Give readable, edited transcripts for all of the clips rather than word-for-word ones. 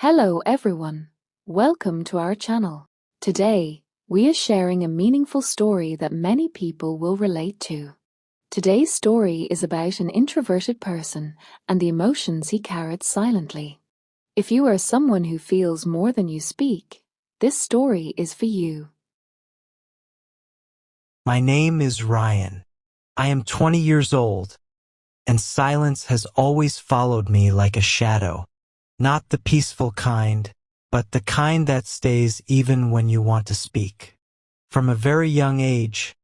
Hello everyone. Welcome to our channel. Today, we are sharing a meaningful story that many people will relate to. Today's story is about an introverted person and the emotions he carried silently. If you are someone who feels more than you speak, this story is for you. My name is Ryan. I am 20 years old, and silence has always followed me like a shadow. Not the peaceful kind, but the kind that stays even when you want to speak. From a very young age,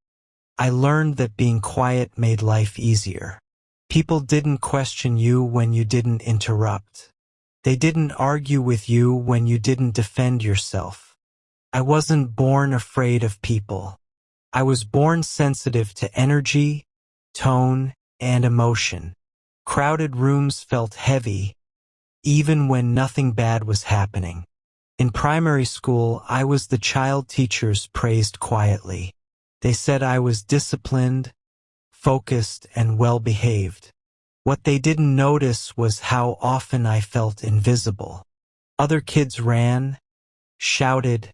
I learned that being quiet made life easier. People didn't question you when you didn't interrupt. They didn't argue with you when you didn't defend yourself. I wasn't born afraid of people. I was born sensitive to energy, tone, and emotion. Crowded rooms felt heavy, even when nothing bad was happening. In primary school, I was the child teachers praised quietly. They said I was disciplined, focused, and well-behaved. What they didn't notice was how often I felt invisible. Other kids ran, shouted,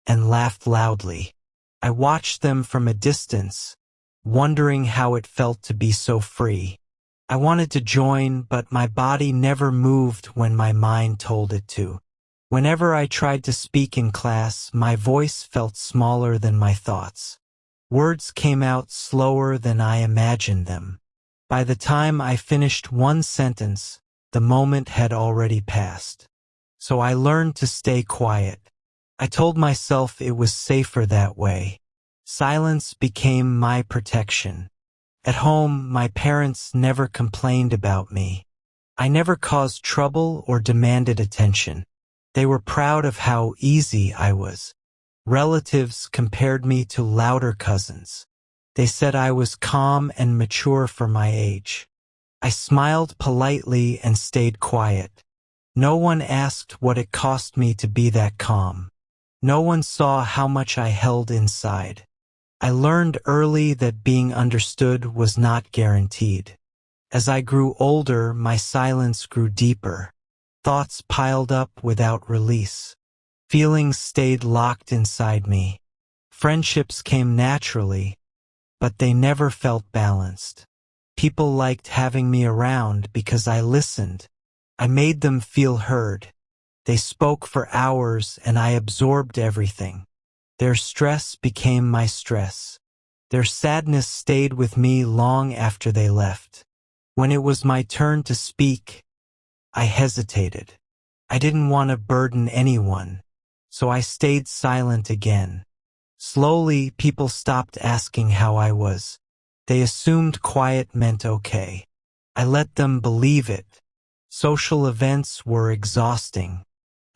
and laughed loudly. I watched them from a distance, wondering how it felt to be so free. I wanted to join, but my body never moved when my mind told it to. Whenever I tried to speak in class, my voice felt smaller than my thoughts. Words came out slower than I imagined them. By the time I finished one sentence, the moment had already passed. So I learned to stay quiet. I told myself it was safer that way. Silence became my protection. At home, my parents never complained about me. I never caused trouble or demanded attention. They were proud of how easy I was. Relatives compared me to louder cousins. They said I was calm and mature for my age. I smiled politely and stayed quiet. No one asked what it cost me to be that calm. No one saw how much I held inside. I learned early that being understood was not guaranteed. As I grew older, my silence grew deeper. Thoughts piled up without release. Feelings stayed locked inside me. Friendships came naturally, but they never felt balanced. People liked having me around because I listened. I made them feel heard. They spoke for hours and I absorbed everything. Their stress became my stress. Their sadness stayed with me long after they left. When it was my turn to speak, I hesitated. I didn't want to burden anyone, so I stayed silent again. Slowly, people stopped asking how I was. They assumed quiet meant okay. I let them believe it. Social events were exhausting.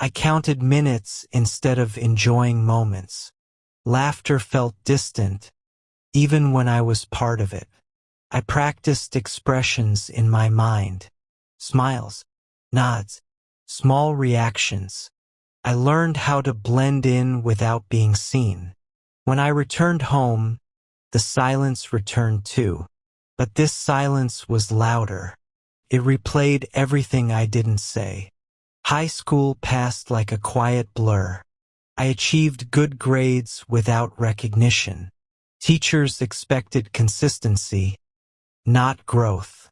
I counted minutes instead of enjoying moments. Laughter felt distant, even when I was part of it. I practiced expressions in my mind. Smiles, nods, small reactions. I learned how to blend in without being seen. When I returned home, the silence returned too. But this silence was louder. It replayed everything I didn't say. High school passed like a quiet blur. I achieved good grades without recognition. Teachers expected consistency, not growth.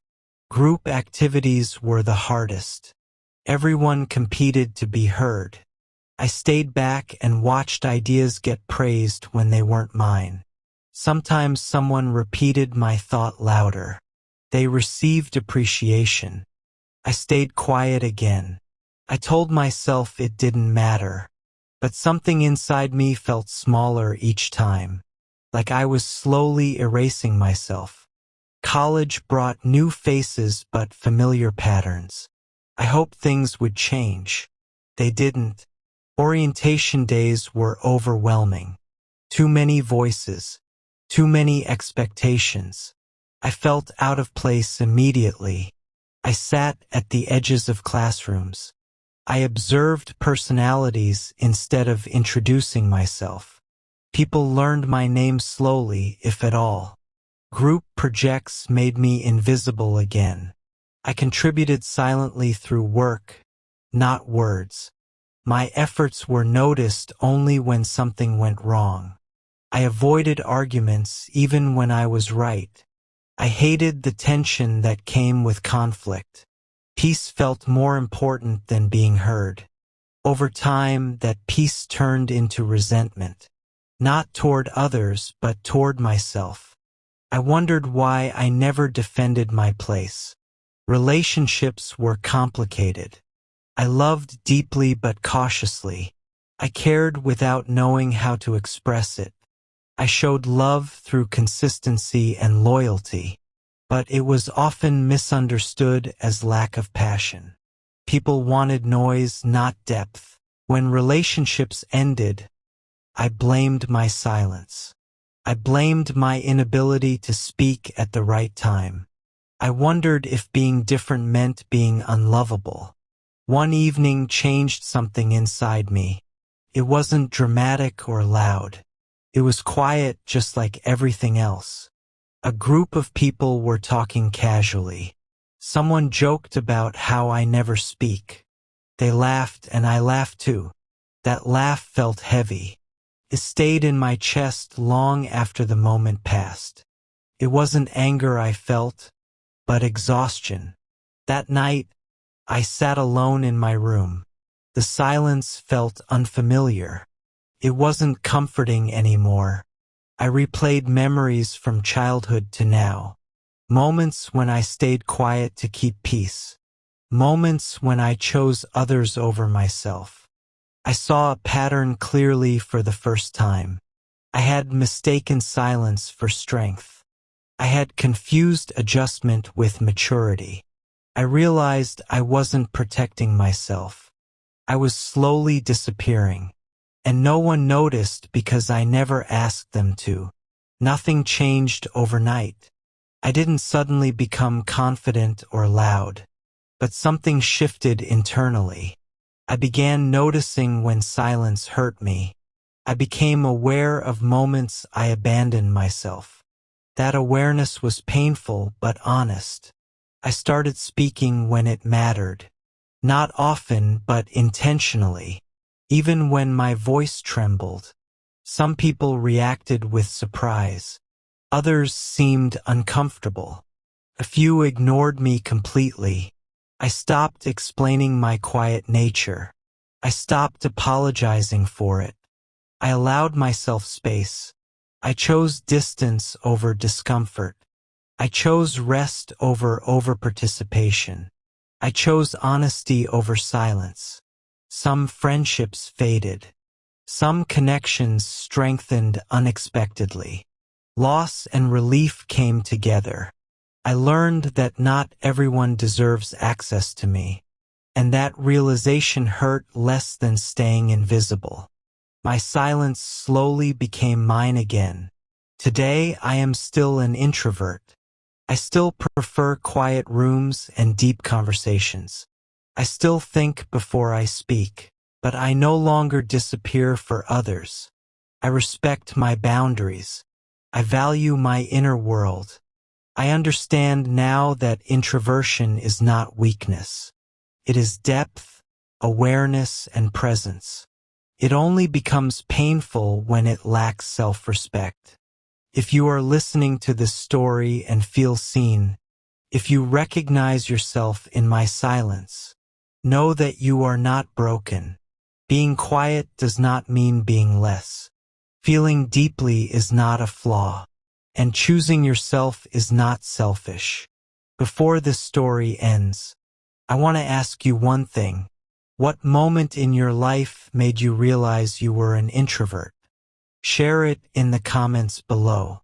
Group activities were the hardest. Everyone competed to be heard. I stayed back and watched ideas get praised when they weren't mine. Sometimes someone repeated my thought louder. They received appreciation. I stayed quiet again. I told myself it didn't matter, but something inside me felt smaller each time, like I was slowly erasing myself. College brought new faces but familiar patterns. I hoped things would change. They didn't. Orientation days were overwhelming. Too many voices, too many expectations. I felt out of place immediately. I sat at the edges of classrooms. I observed personalities instead of introducing myself. People learned my name slowly, if at all. Group projects made me invisible again. I contributed silently through work, not words. My efforts were noticed only when something went wrong. I avoided arguments even when I was right. I hated the tension that came with conflict. Peace felt more important than being heard. Over time, that peace turned into resentment, not toward others, but toward myself. I wondered why I never defended my place. Relationships were complicated. I loved deeply but cautiously. I cared without knowing how to express it. I showed love through consistency and loyalty, but it was often misunderstood as lack of passion. People wanted noise, not depth. When relationships ended, I blamed my silence. I blamed my inability to speak at the right time. I wondered if being different meant being unlovable. One evening changed something inside me. It wasn't dramatic or loud. It was quiet, just like everything else. A group of people were talking casually. Someone joked about how I never speak. They laughed and I laughed too. That laugh felt heavy. It stayed in my chest long after the moment passed. It wasn't anger I felt, but exhaustion. That night, I sat alone in my room. The silence felt unfamiliar. It wasn't comforting anymore. I replayed memories from childhood to now. Moments when I stayed quiet to keep peace. Moments when I chose others over myself. I saw a pattern clearly for the first time. I had mistaken silence for strength. I had confused adjustment with maturity. I realized I wasn't protecting myself. I was slowly disappearing. And no one noticed because I never asked them to. Nothing changed overnight. I didn't suddenly become confident or loud. But something shifted internally. I began noticing when silence hurt me. I became aware of moments I abandoned myself. That awareness was painful but honest. I started speaking when it mattered. Not often, but intentionally. Even when my voice trembled. Some people reacted with surprise. Others seemed uncomfortable. A few ignored me completely. I stopped explaining my quiet nature. I stopped apologizing for it. I allowed myself space. I chose distance over discomfort. I chose rest over overparticipation. I chose honesty over silence. Some friendships faded. Some connections strengthened unexpectedly. Loss and relief came together. I learned that not everyone deserves access to me, and that realization hurt less than staying invisible. My silence slowly became mine again. Today I am still an introvert. I still prefer quiet rooms and deep conversations. I still think before I speak, but I no longer disappear for others. I respect my boundaries. I value my inner world. I understand now that introversion is not weakness. It is depth, awareness, and presence. It only becomes painful when it lacks self-respect. If you are listening to this story and feel seen, if you recognize yourself in my silence, know that you are not broken. Being quiet does not mean being less. Feeling deeply is not a flaw. And choosing yourself is not selfish. Before this story ends, I want to ask you one thing. What moment in your life made you realize you were an introvert? Share it in the comments below.